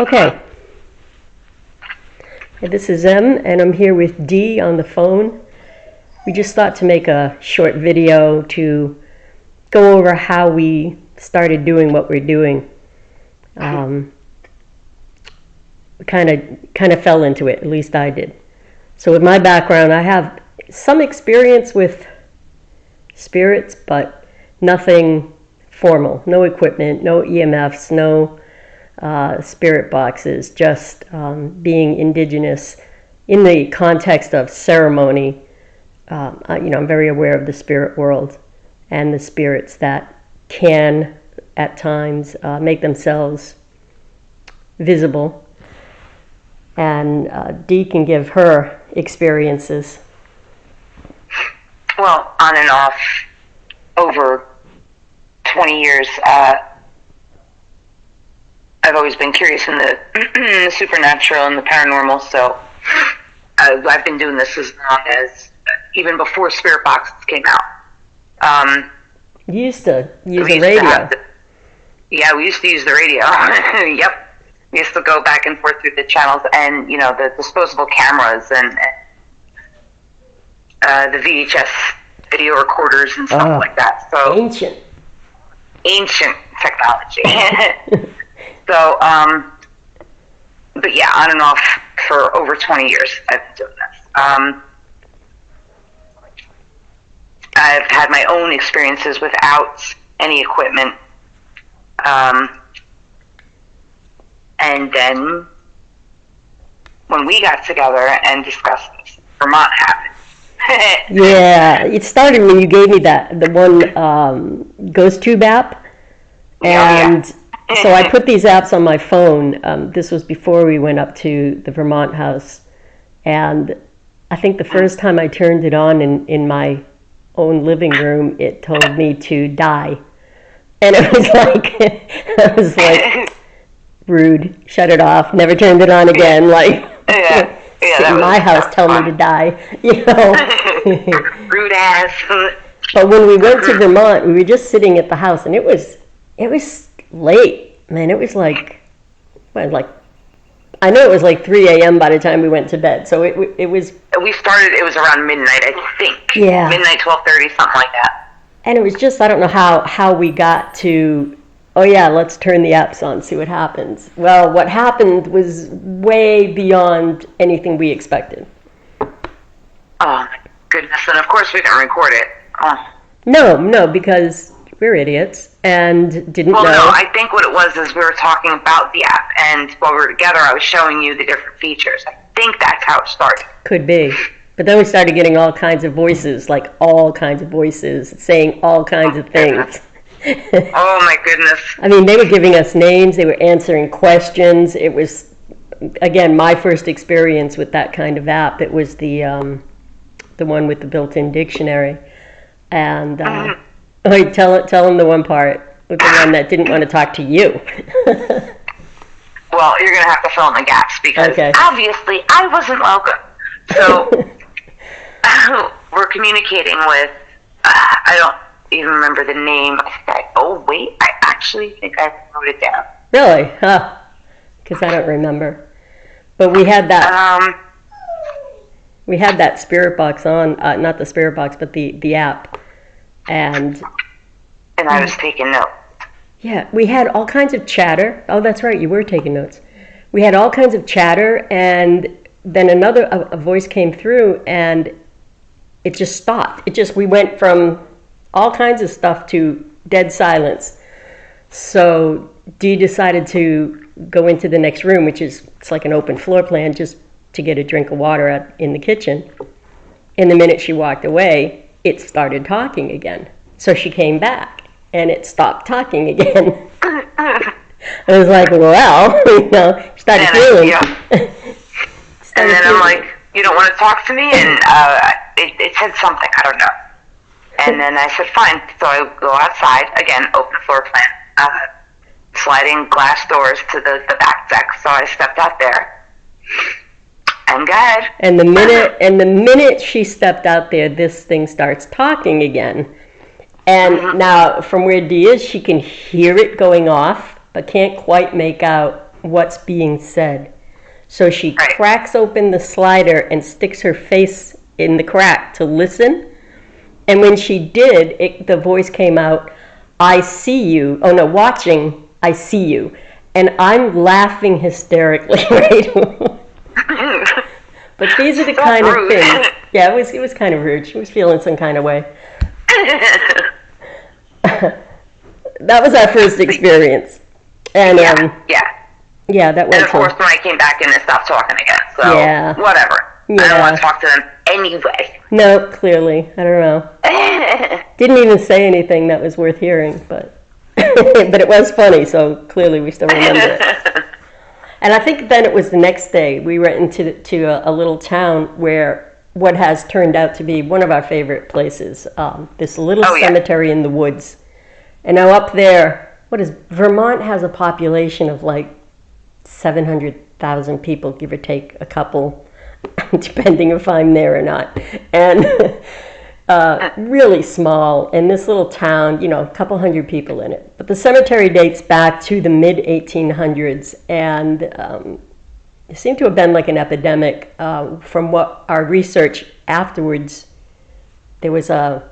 Okay. This is Em, and I'm here with Dee on the phone. We just thought to make a short video to go over how we started doing what we're doing. We kind of fell into it, at least I did. So with my background, I have some experience with spirits, but nothing formal. No equipment, no EMFs, no spirit boxes, just being indigenous in the context of ceremony. I'm very aware of the spirit world and the spirits that can, at times, make themselves visible. And Dee can give her experiences. Well, on and off, over 20 years, I've always been curious in the supernatural and the paranormal, so I've been doing this as long as, even before spirit boxes came out. You used to use the radio. Yeah, we used to use the radio. Yep. We used to go back and forth through the channels and, the disposable cameras and the VHS video recorders and stuff like that. So ancient technology. So, but yeah, on and off for over 20 years I've been doing this. I've had my own experiences without any equipment. And then when we got together and discussed this, Vermont happened. Yeah, it started when you gave me the one Ghost Tube app. And so I put these apps on my phone. This was before we went up to the Vermont house. And I think the first time I turned it on in my own living room, it told me to die. And it was like, rude, shut it off, never turned it on again, sit in my house, tell me to die, Rude ass. But when we went to Vermont, we were just sitting at the house, and it was late, man. It was I know it was like 3 a.m. by the time we went to bed, so it was... We started, it was around midnight, I think. Yeah. Midnight, 12:30, something like that. And it was just, I don't know how we got to, let's turn the apps on, see what happens. Well, what happened was way beyond anything we expected. Oh, my goodness. And of course we didn't record it. Oh. No, because we're idiots and didn't know. Well, no, I think what it was is we were talking about the app, and while we were together, I was showing you the different features. I think that's how it started. Could be. But then we started getting all kinds of voices, saying all kinds of things. Oh, my goodness. I mean, they were giving us names, they were answering questions. It was, again, my first experience with that kind of app. It was the one with the built-in dictionary. And wait, tell them the one part with the one that didn't want to talk to you. Well, you're going to have to fill in the gaps because obviously I wasn't welcome. So we're communicating with, I don't even remember the name. I actually think I wrote it down. Really? Huh. Because I don't remember. But we had that. We had that spirit box on, not the spirit box, but the app, and I was taking notes. Yeah, we had all kinds of chatter. Oh, that's right, you were taking notes. We had all kinds of chatter, and then a voice came through, and it just stopped. We went from all kinds of stuff to dead silence. So Dee decided to go into the next room, it's like an open floor plan, just to get a drink of water in the kitchen. And the minute she walked away, it started talking again. So she came back, and it stopped talking again. I was like, started feeling. And then I'm like, you don't want to talk to me? And it said something, I don't know. And then I said, fine. So I go outside, again, open floor plan, sliding glass doors to the back deck. So I stepped out there. And go ahead. And the minute she stepped out there, this thing starts talking again. And now, from where Dee is, she can hear it going off, but can't quite make out what's being said. So she Right. cracks open the slider and sticks her face in the crack to listen. And when she did, the voice came out, I see you. Oh no, watching, I see you. And I'm laughing hysterically, right? But these are the So kind rude. of things. Yeah, it was kind of rude. She was feeling some kind of way. That was our first experience. And yeah, that went And of course, when I came back in, they stopped talking again. So, Yeah. whatever. I don't want to talk to them anyway. No, clearly. I don't know. Didn't even say anything that was worth hearing, but but it was funny, so clearly we still remember it. And I think then it was the next day we went into a little town where what has turned out to be one of our favorite places, this little cemetery in the woods. And now up there, Vermont has a population of like 700,000 people, give or take a couple, depending if I'm there or not. And really small, in this little town, a couple hundred people in it. But the cemetery dates back to the mid-1800s, and it seemed to have been like an epidemic. From what our research afterwards, there was a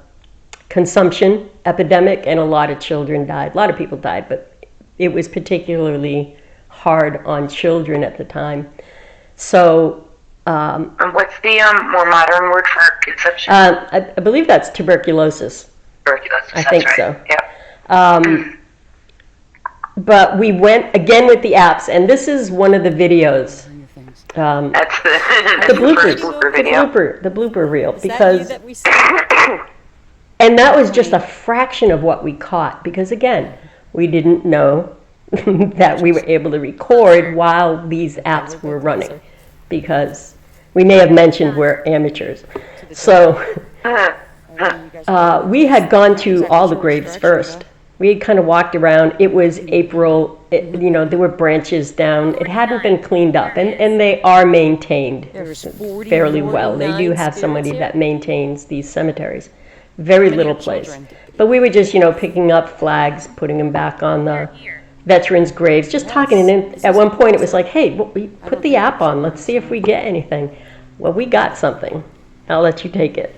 consumption epidemic, and a lot of children died. A lot of people died, but it was particularly hard on children at the time. So and what's the more modern word for consumption? I believe that's tuberculosis. Tuberculosis. I think right. so. Yeah. But we went again with the apps, and this is one of the videos. That's The bloopers, first blooper video. the blooper reel, Is because that you that we see? and that was just a fraction of what we caught, because again, we didn't know that we were able to record while these apps were running, because we may have mentioned we're amateurs. So we had gone to all the graves first. We had kind of walked around. It was April, there were branches down. It hadn't been cleaned up, and they are maintained fairly well. They do have somebody that maintains these cemeteries. Very little place. But we were just, picking up flags, putting them back on the veterans' graves, just talking. And then at one point it was like, hey, we put the app on. Let's see if we get anything. Well, we got something. I'll let you take it.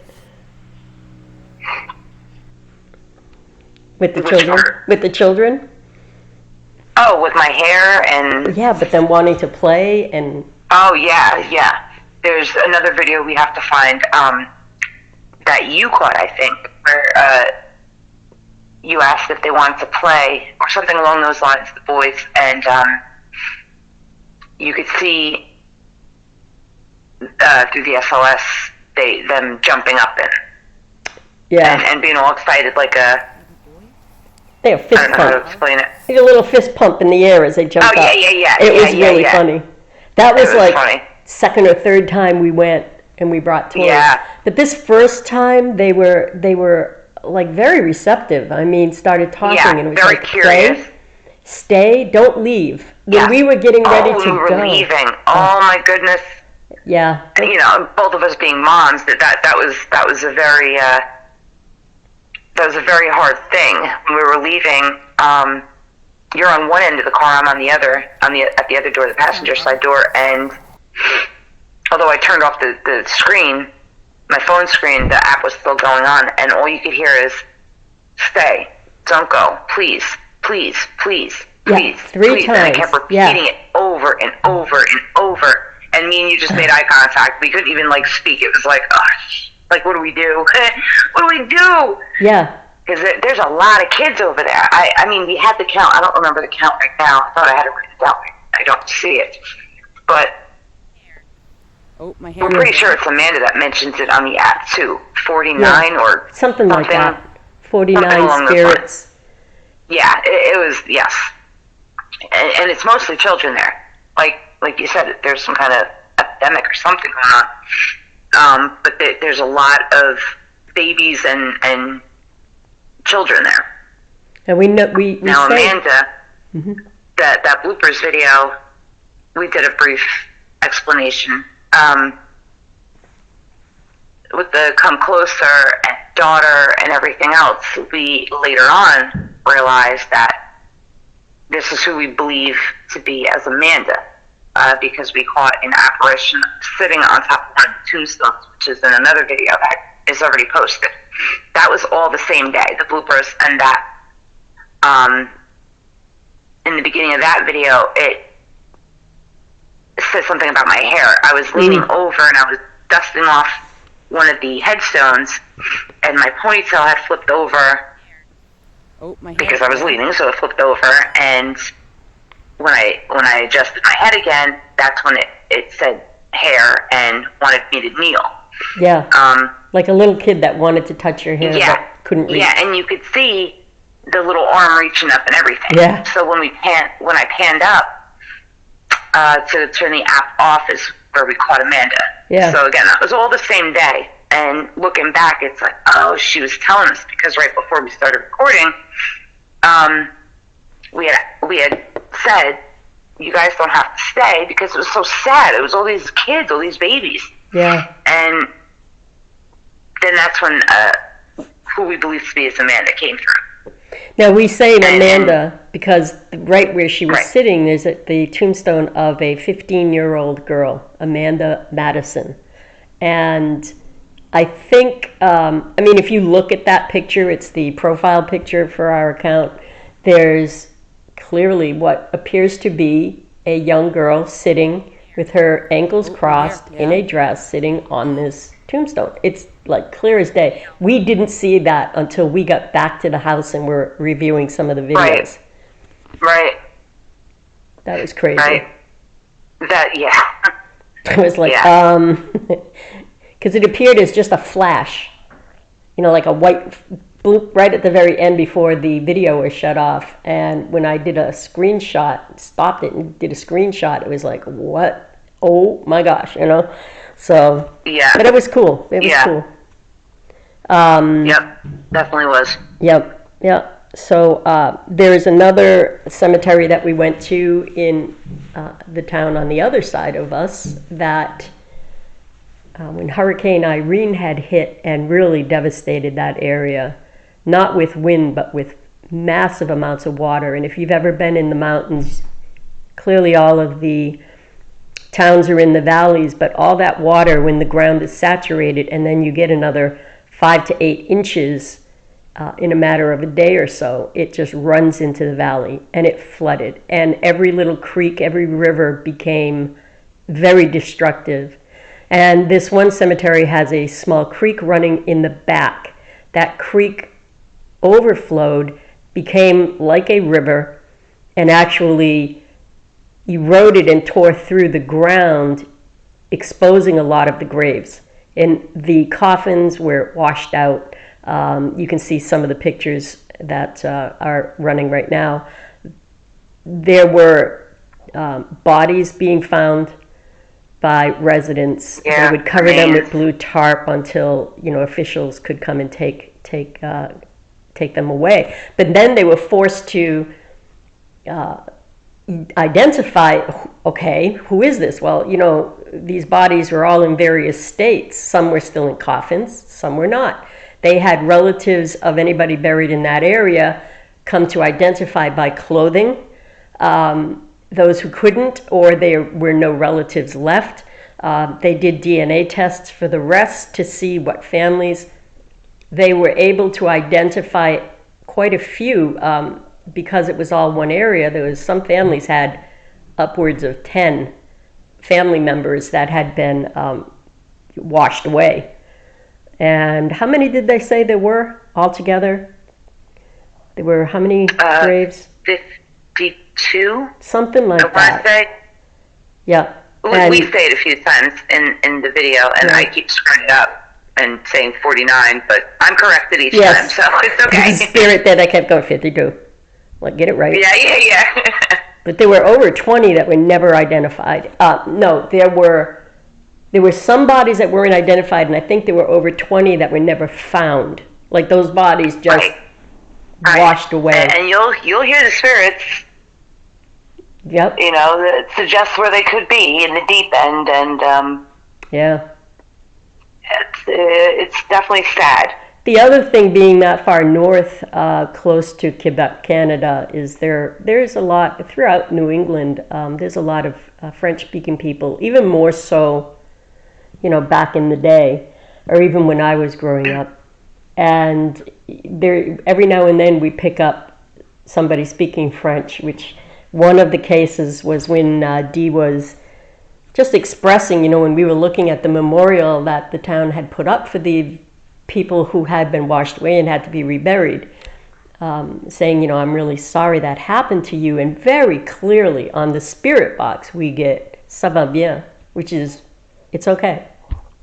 With the children? With the children? Oh, with my hair and... Yeah, but then wanting to play and... Oh, yeah. There's another video we have to find that you caught, I think, where you asked if they wanted to play or something along those lines, the boys, and you could see through the SLS them jumping up and being all excited like a... They have fist I don't know how to pump. explain it. Like a little fist pump in the air as they jump up. Yeah. It was really funny. That was like funny. Second or third time we went and we brought toys. Yeah. But this first time they were like very receptive. I mean, started talking and it was very like, curious. Stay, don't leave. When we were getting ready to we were go. leaving. Oh my goodness. Yeah. Both of us being moms, that was a very hard thing. When we were leaving, you're on one end of the car, I'm on the other, at the other door, the passenger side door, and although I turned off the screen, my phone screen, the app was still going on, and all you could hear is, stay, don't go, please, please, please, please, three please. And I times. kept repeating it over and over and over. And me and you just made eye contact. We couldn't even speak. It was like, what do we do? What do we do? Yeah. Because there's a lot of kids over there. I mean, we had the count. I don't remember the count right now. I thought I had it written down. I don't see it. But my hair. we're pretty sure it's Amanda that mentions it on the app too. 49 or something like that. 49 along those spirits. Yeah, it was, yes. And it's mostly children there. Like you said, there's some kind of epidemic or something going on. But there's a lot of babies and children there. And we know we now say, Amanda, that bloopers video, we did a brief explanation. With the come closer and daughter and everything else, we later on realized that this is who we believe to be as Amanda, because we caught an apparition sitting on top of one of the tombstones, which is in another video that is already posted. That was all the same day, the bloopers, and that in the beginning of that video, it says something about my hair. I was leaning over and I was dusting off one of the headstones, and my ponytail had flipped over because I was leaning, so it flipped over. And when I adjusted my head again, that's when it said hair and wanted me to kneel. Yeah. Like a little kid that wanted to touch your hair but couldn't reach. Yeah, and you could see the little arm reaching up and everything. Yeah. So when I panned up to turn the app off is where we caught Amanda. Yeah. So again, that was all the same day. And looking back, it's like, oh, she was telling us, because right before we started recording, we had said, you guys don't have to stay, because it was so sad. It was all these kids, all these babies. Yeah. And then that's when who we believe to be as Amanda came through. Now we say Amanda because right where she was sitting, there's the tombstone of a 15-year-old girl, Amanda Madison. And I think, if you look at that picture, it's the profile picture for our account, there's clearly what appears to be a young girl sitting with her ankles crossed in a dress sitting on this tombstone. It's like clear as day. We didn't see that until we got back to the house and were reviewing some of the videos. Right. That was crazy. Right. I was like, because it appeared as just a flash, like a white bloop right at the very end before the video was shut off. And when I did a screenshot, stopped it and did a screenshot, it was like, what? Oh my gosh, So, but it was cool. It was cool. Yep, definitely was. Yep. So there's another cemetery that we went to in the town on the other side of us that when Hurricane Irene had hit and really devastated that area, not with wind, but with massive amounts of water. And if you've ever been in the mountains, clearly all of the towns are in the valleys, but all that water, when the ground is saturated and then you get another 5 to 8 inches in a matter of a day or so, it just runs into the valley and it flooded. And every little creek, every river became very destructive. And this one cemetery has a small creek running in the back. That creek overflowed, became like a river, and actually eroded and tore through the ground, exposing a lot of the graves. And the coffins were washed out. You can see some of the pictures that are running right now. There were bodies being found by residents. They would cover them with blue tarp until officials could come and take them away. But then they were forced to identify, okay, who is this? Well, these bodies were all in various states. Some were still in coffins, some were not. They had relatives of anybody buried in that area come to identify by clothing. Those who couldn't, or there were no relatives left, they did DNA tests for the rest to see what families. They were able to identify quite a few because it was all one area. There was some families had upwards of 10 family members that had been washed away. And how many did they say there were altogether? There were how many graves? 52. Something like that. I want to say. Yeah. We say it a few times in the video, and I keep screwing it up and saying 49, but I'm corrected each time, so it's okay. The spirit that I kept going 52. Like, get it right. Yeah. But there were over 20 that were never identified. No, there were some bodies that weren't identified, and I think there were over 20 that were never found. Like, those bodies just washed away. And you'll hear the spirits. Yep. That suggest where they could be in the deep end, and yeah, it's definitely sad. The other thing, being that far north, close to Quebec, Canada, is there's a lot throughout New England. There's a lot of French-speaking people, even more so, back in the day, or even when I was growing up. And there, every now and then, we pick up somebody speaking French. Which one of the cases was when Dee was just expressing, when we were looking at the memorial that the town had put up for the people who had been washed away and had to be reburied, saying, I'm really sorry that happened to you. And very clearly on the spirit box we get "ça va bien," which is, it's okay.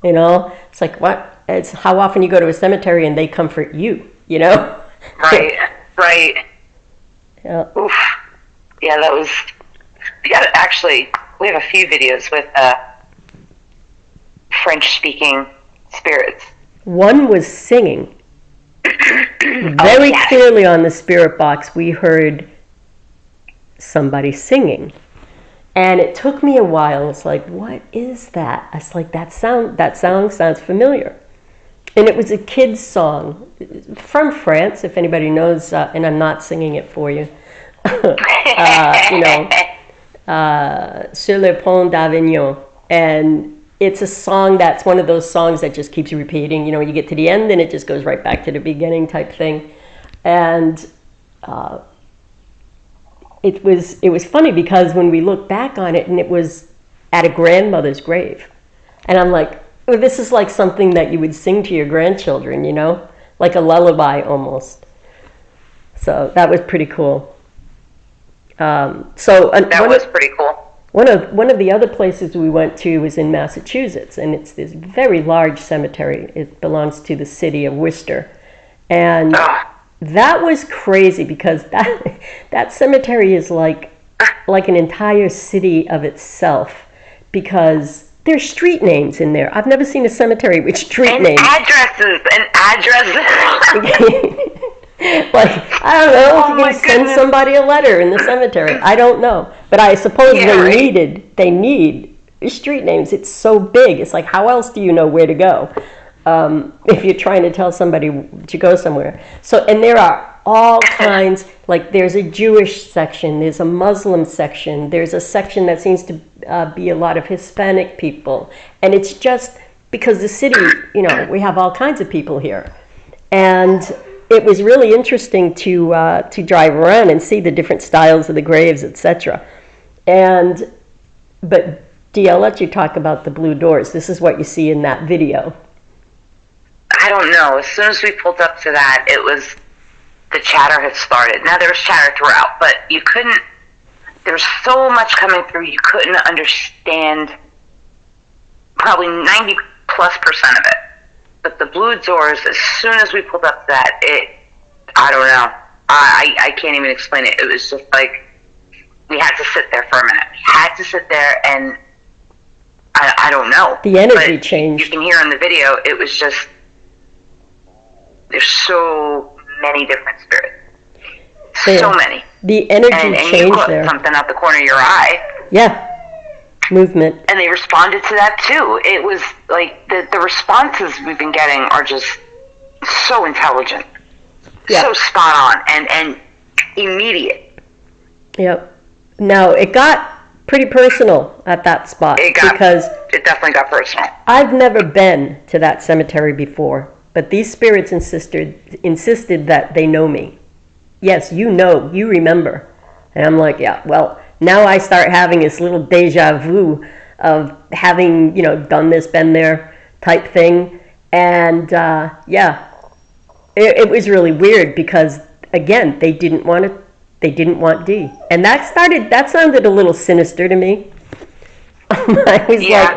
It's like, what? It's how often you go to a cemetery and they comfort you, Right. Yeah. Oof. Yeah, that was. Actually, we have a few videos with French-speaking spirits. One was singing. Very clearly on the spirit box, we heard somebody singing. And it took me a while. It's like, what is that? It's like, that song sounds familiar. And it was a kid's song from France, if anybody knows, and I'm not singing it for you. Sur le pont d'Avignon. And it's a song that's one of those songs that just keeps repeating. You get to the end and it just goes right back to the beginning type thing. And it was funny because when we look back on it, and it was at a grandmother's grave. And I'm like, oh, this is like something that you would sing to your grandchildren, like a lullaby almost. So that was pretty cool. That was pretty cool. One of the other places we went to was in Massachusetts, and it's this very large cemetery. It belongs to the city of Worcester. And that was crazy because that cemetery is like an entire city of itself, because there's street names in there. I've never seen a cemetery with street names. Addresses. Like, I don't know, if you can send somebody a letter in the cemetery. I don't know. But I suppose they need street names. It's so big. It's like, how else do you know where to go if you're trying to tell somebody to go somewhere? So, and there are all kinds, like there's a Jewish section, there's a Muslim section, there's a section that seems to be a lot of Hispanic people. And it's just because the city, we have all kinds of people here. And it was really interesting to drive around and see the different styles of the graves, etc. But Dee, I'll let you talk about the blue doors. This is what you see in that video. I don't know. As soon as we pulled up to that, it was the chatter had started. Now there was chatter throughout, but you couldn't. There was so much coming through, you couldn't understand probably 90+% of it. But the blue doors, as soon as we pulled up to that, I don't know. I can't even explain it. It was just like, we had to sit there for a minute. We had to sit there, and I don't know. The energy changed. You can hear in the video, it was just, there's so many different spirits. So many. The energy and changed you caught there. Something out the corner of your eye. Yeah. Movement. And they responded to that too. It was like the responses we've been getting are just so intelligent, so spot on, and immediate. Yep. Now it got pretty personal at that spot because it definitely got personal. I've never been to that cemetery before, but these spirits insisted that they know me. Yes, you remember, and I'm like, yeah, well. Now I start having this little deja vu of having, done this, been there type thing. And it was really weird because, again, they didn't want Dee. And that sounded a little sinister to me. I was like,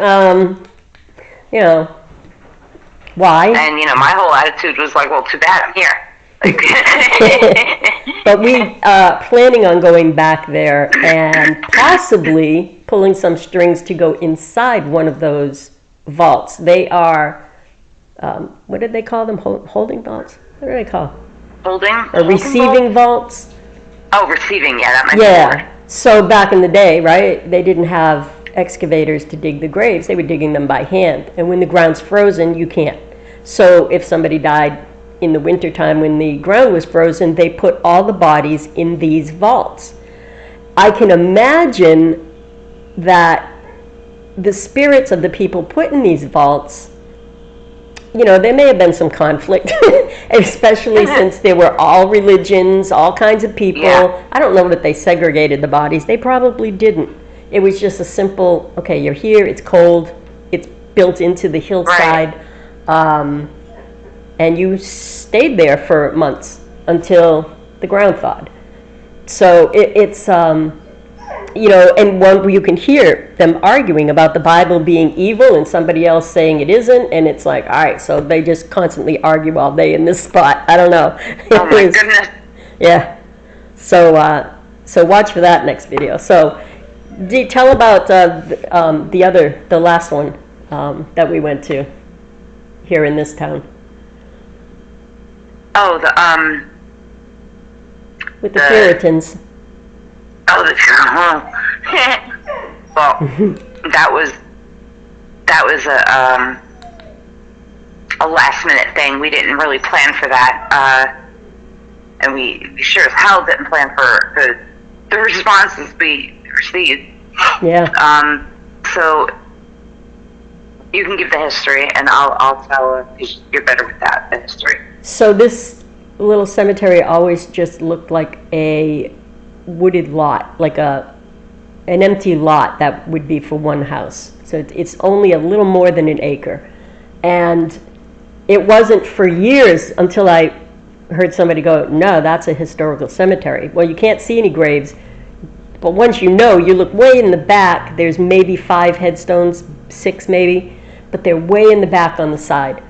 why? And, my whole attitude was like, well, too bad I'm here. But we planning on going back there and possibly pulling some strings to go inside one of those vaults. They are, what did they call them? Holding vaults? What do they call? Holding? Or receiving vaults? Oh, receiving, that might be the word. So back in the day, right, they didn't have excavators to dig the graves. They were digging them by hand. And when the ground's frozen, you can't. So if somebody died in the wintertime when the ground was frozen, they put all the bodies in these vaults. I can imagine that the spirits of the people put in these vaults, there may have been some conflict, especially since there were all religions, all kinds of people. Yeah. I don't know that they segregated the bodies. They probably didn't. It was just a simple, okay, you're here, it's cold, it's built into the hillside, and you stayed there for months until the ground thawed. So it's and one you can hear them arguing about the Bible being evil and somebody else saying it isn't, and it's like, all right, so they just constantly argue all day in this spot. I don't know. Oh my goodness. Yeah. So watch for that next video. So Dee, tell about the last one that we went to here in this town. Oh, with the Puritans. Oh, well, that was a last minute thing. We didn't really plan for that, and we sure as hell didn't plan for the responses we received. Yeah. So you can give the history, and I'll tell because you're better with that, the history. So this little cemetery always just looked like a wooded lot, like an empty lot that would be for one house. So it's only a little more than an acre. And it wasn't for years until I heard somebody go, no, that's a historical cemetery. Well, you can't see any graves, but once you look way in the back, there's maybe 5 headstones, 6 maybe, but they're way in the back on the side.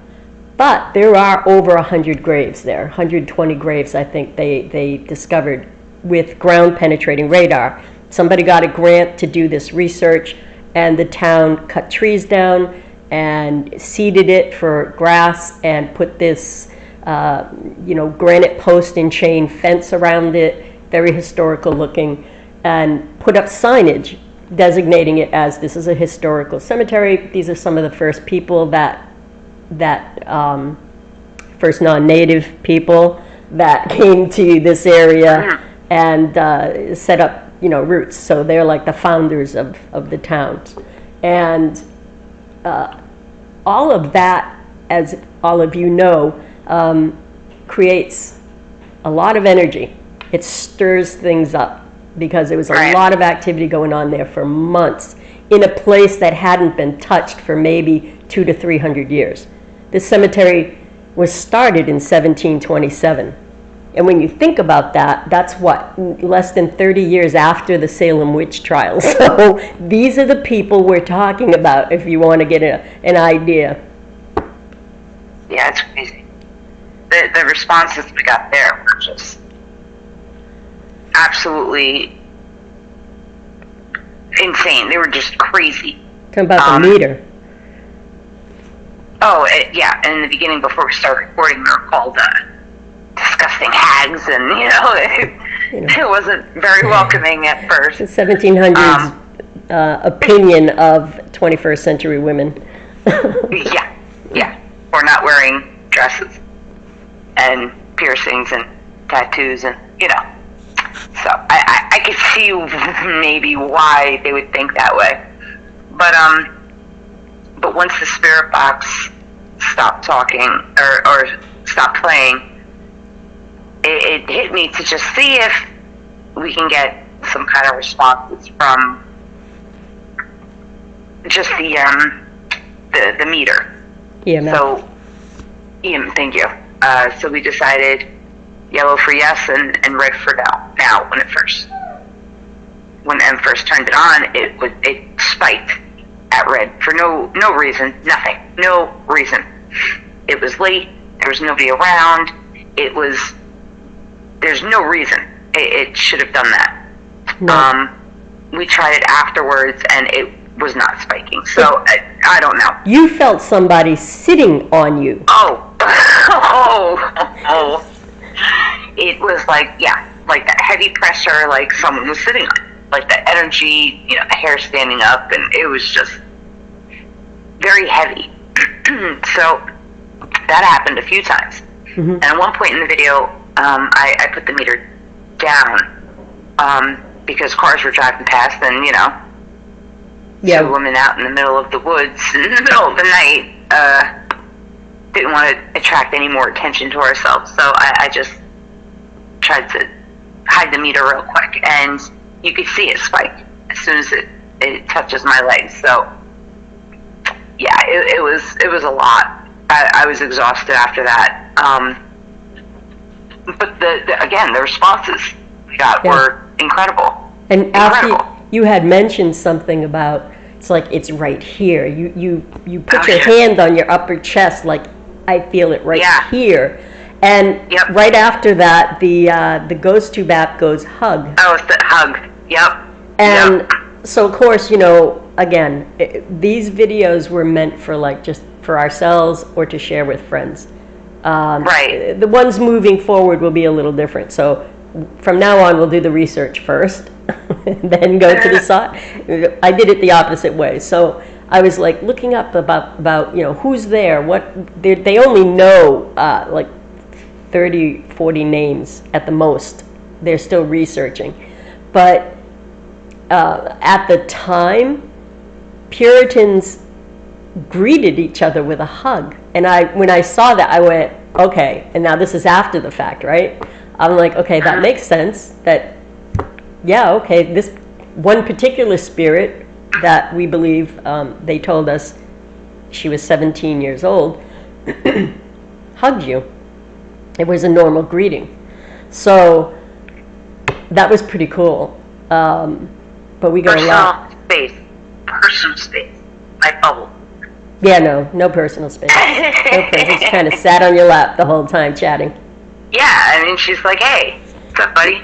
But there are over 100 graves there, 120 graves I think they discovered with ground penetrating radar. Somebody got a grant to do this research, and the town cut trees down and seeded it for grass and put this granite post and chain fence around it, very historical looking, and put up signage designating it as this is a historical cemetery. These are some of the first people that first non-native people that came to this area and set up roots. So they're like the founders of the town. And all of that, as all of you know, creates a lot of energy. It stirs things up because there was a lot of activity going on there for months in a place that hadn't been touched for maybe 200 to 300 years. This cemetery was started in 1727. And when you think about that, that's what, less than 30 years after the Salem witch trials. So these are the people we're talking about, if you want to get an idea. Yeah, it's crazy. The responses we got there were just absolutely insane. They were just crazy. Talking about the meter. Oh, yeah. And in the beginning, before we started recording, we were called disgusting hags, and it wasn't very welcoming at first. The 1700s opinion of 21st century women. yeah, or not wearing dresses and piercings and tattoos, and so I could see maybe why they would think that way, but once the spirit box stopped talking or stopped playing, it hit me to just see if we can get some kind of responses from just the meter. Yeah. So, thank you. So we decided yellow for yes and red for no. Now, when Em first turned it on, it spiked at red for no reason, nothing, no reason. It was late. There was nobody around. There's no reason it should have done that. No. We tried it afterwards, and it was not spiking. So I don't know. You felt somebody sitting on you. Oh. It was like that heavy pressure, like someone was sitting on it. Like the energy, the hair standing up, and it was just very heavy. So that happened a few times. And at one point in the video, I put the meter down because cars were driving past, and two women out in the middle of the woods in the middle of the night didn't want to attract any more attention to ourselves. So I just tried to hide the meter real quick, and you could see it spike as soon as it touches my legs. So yeah, it was a lot. I was exhausted after that. But the responses we got were incredible. And after you had mentioned something about, it's like it's right here. You put your hand on your upper chest, like I feel it right here. And right after that, the ghost tube app goes hug. Oh, it's the hug. Yep. And so of course, again, these videos were meant for like just for ourselves or to share with friends. Right. The ones moving forward will be a little different. So from now on, we'll do the research first, and then go to the site. I did it the opposite way. So I was like looking up about who's there, what they only know like 30, 40 names at the most. They're still researching, but at the time, Puritans greeted each other with a hug, and when I saw that, I went, okay. And now this is after the fact, right? I'm like, okay, that makes sense. That, okay, this one particular spirit that we believe, they told us she was 17 years old, hugged you. It was a normal greeting. So that was pretty cool. But we got a lot. Personal space. My bubble. Yeah, no personal space. No person. Just kind of sat on your lap the whole time chatting. Yeah, I mean, she's like, hey, what's up, buddy?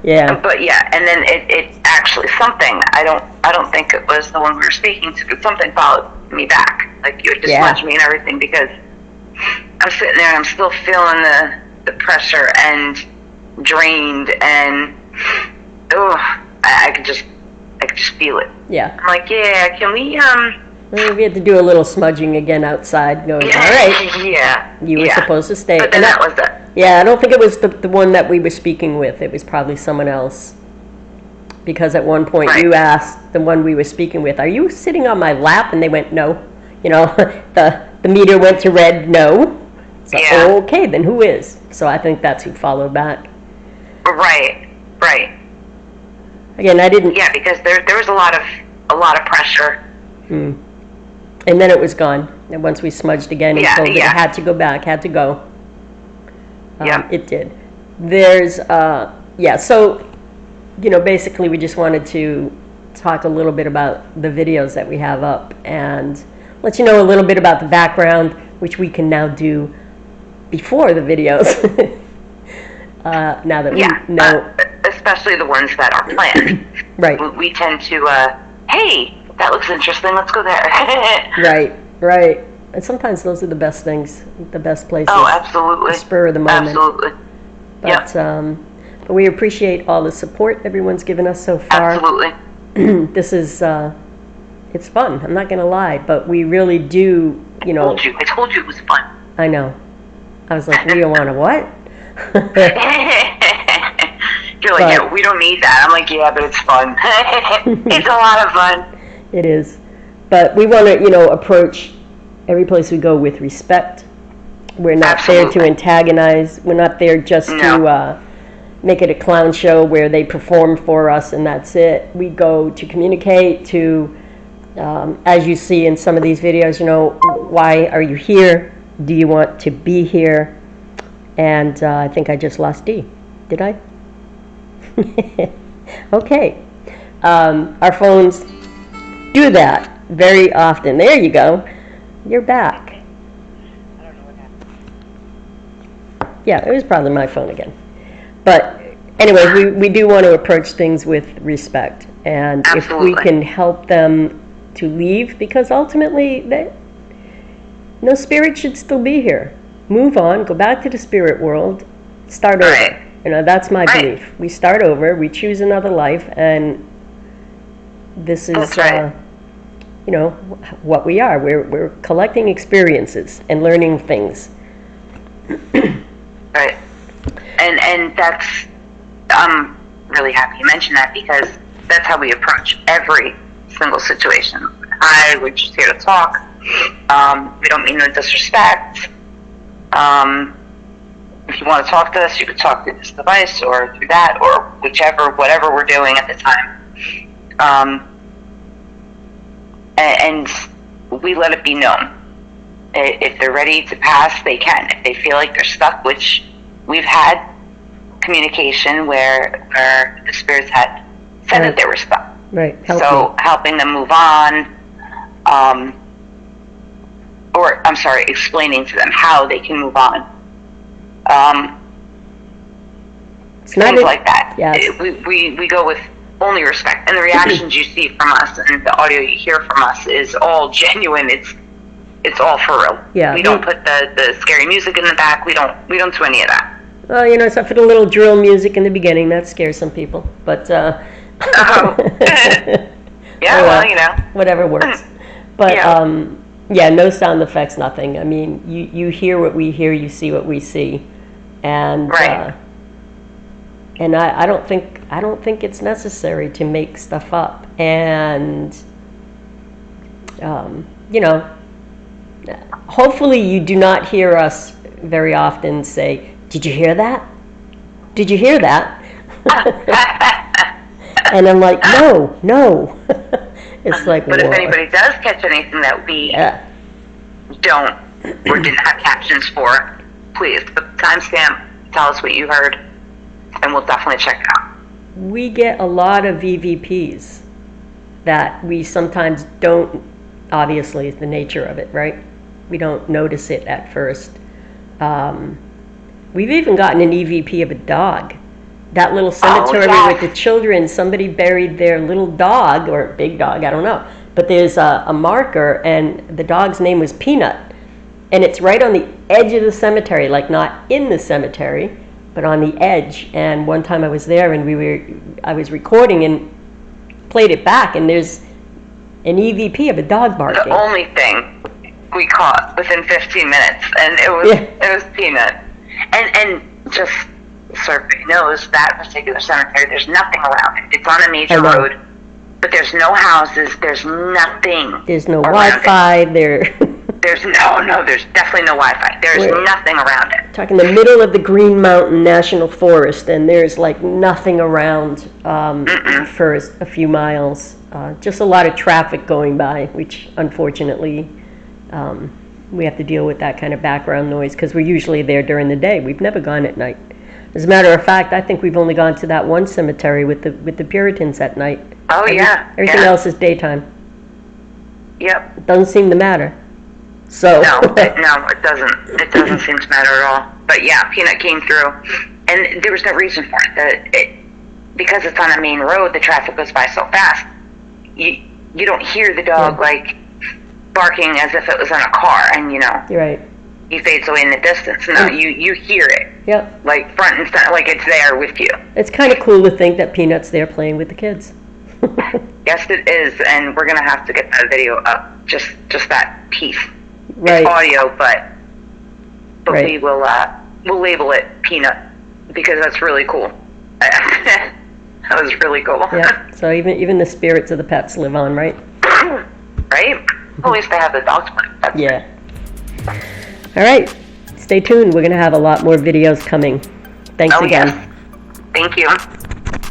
Yeah. But yeah, and then it actually something, I don't think it was the one we were speaking to, but something followed me back. Like, you had dislodged me and everything, because I'm sitting there and I'm still feeling the pressure and drained, and I could just feel it. Yeah. I'm like, yeah, can we We had to do a little smudging again outside, going, all right. Yeah. You were supposed to stay. But then that was it. Yeah, I don't think it was the one that we were speaking with. It was probably someone else. Because at one point you asked the one we were speaking with, are you sitting on my lap? And they went, no. The meter went to red, no. So, okay, then who is? So I think that's who followed back. Right. Again, I didn't... Yeah, because there was a lot of pressure. And then it was gone. And once we smudged again and told it had to go back, had to go. It did. There's, so, basically we just wanted to talk a little bit about the videos that we have up and let you know a little bit about the background, which we can now do before the videos. Now that we know. Especially the ones that are planned. Right. We tend to, hey, that looks interesting, let's go there. Right. And sometimes those are the best things, the best places. Oh, absolutely. The spur of the moment. Absolutely. But we appreciate all the support everyone's given us so far. Absolutely. This is, it's fun, I'm not going to lie, but we really do, I told you it was fun. I know. I was like, we don't want to what? You're like, we don't need that. I'm like, yeah, but it's fun. It's a lot of fun. It is. But we want to, approach every place we go with respect. We're not there to antagonize. We're not there just to make it a clown show where they perform for us and that's it. We go to communicate, to, as you see in some of these videos, why are you here? Do you want to be here? And I think I just lost Dee. Did I? Okay. Our phones do that very often. There you go. You're back. I don't know what happened. Yeah, it was probably my phone again. But anyway, we do want to approach things with respect. And Absolutely. If we can help them to leave, because ultimately, no spirit should still be here. Move on, go back to the spirit world, start over. That's my belief. We start over, we choose another life, and this is you know, what we are. We're collecting experiences and learning things. Right. And that's, I'm really happy you mentioned that, because that's how we approach every single situation. Hi, we're just here to talk. We don't mean no disrespect. If you want to talk to us, you can talk through this device or through that, or whatever we're doing at the time. And we let it be known. If they're ready to pass, they can. If they feel like they're stuck, which we've had communication where the spirits had said that they were stuck. Right. Helping them move on, explaining to them how they can move on. Things like that. Yes. We go with only respect, and the reactions you see from us and the audio you hear from us is all genuine. It's all for real. Yeah. We don't put the scary music in the back. We don't do any of that. Well, you know, except for the little drill music in the beginning, that scares some people. But yeah, well, you know, whatever works. But yeah. No sound effects, nothing. I mean, you hear what we hear, you see what we see, and right. And I don't think it's necessary to make stuff up. And you know, hopefully you do not hear us very often say, "Did you hear that? Did you hear that?" And I'm like, no. It's like, but if anybody does catch anything that we don't or didn't have captions for, please put the timestamp, tell us what you heard, and we'll definitely check it out. We get a lot of EVPs that we sometimes don't, obviously is the nature of it, right? We don't notice it at first. We've even gotten an EVP of a dog. That little cemetery with the children, somebody buried their little dog, or big dog, I don't know. But there's a marker, and the dog's name was Peanut. And it's right on the edge of the cemetery, like not in the cemetery, but on the edge. And one time I was there, and I was recording and played it back, and there's an EVP of a dog barking. The only thing we caught within 15 minutes, and it was Peanut. And just so everybody knows, that particular cemetery, there's nothing around it. It's on a major road, but there's no houses, there's nothing. There's no Wi-Fi there. There's there's definitely no Wi-Fi. There's nothing around it. Talking the middle of the Green Mountain National Forest, and there's like nothing around for a few miles. Just a lot of traffic going by, which unfortunately we have to deal with that kind of background noise because we're usually there during the day. We've never gone at night. As a matter of fact, I think we've only gone to that one cemetery with the Puritans at night. Oh, yeah. Everything else is daytime. Yep. It doesn't seem to matter. So no, it doesn't. It doesn't seem to matter at all. But yeah, Peanut came through, and there was no reason for it. Because it's on a main road, the traffic goes by so fast. You don't hear the dog like barking as if it was in a car, and you're right. He fades away in the distance. No, you hear it. Yep. Like front and center, like it's there with you. It's kind of cool to think that Peanut's there playing with the kids. Yes, it is, and we're gonna have to get that video up. Just that piece. Right. It's audio, but we will we'll label it Peanut because that's really cool. That was really cool. Yeah. So even the spirits of the pets live on, right? Right. At least they have the dogs play. Yeah. All right. Stay tuned. We're gonna have a lot more videos coming. Thanks again. Yes. Thank you.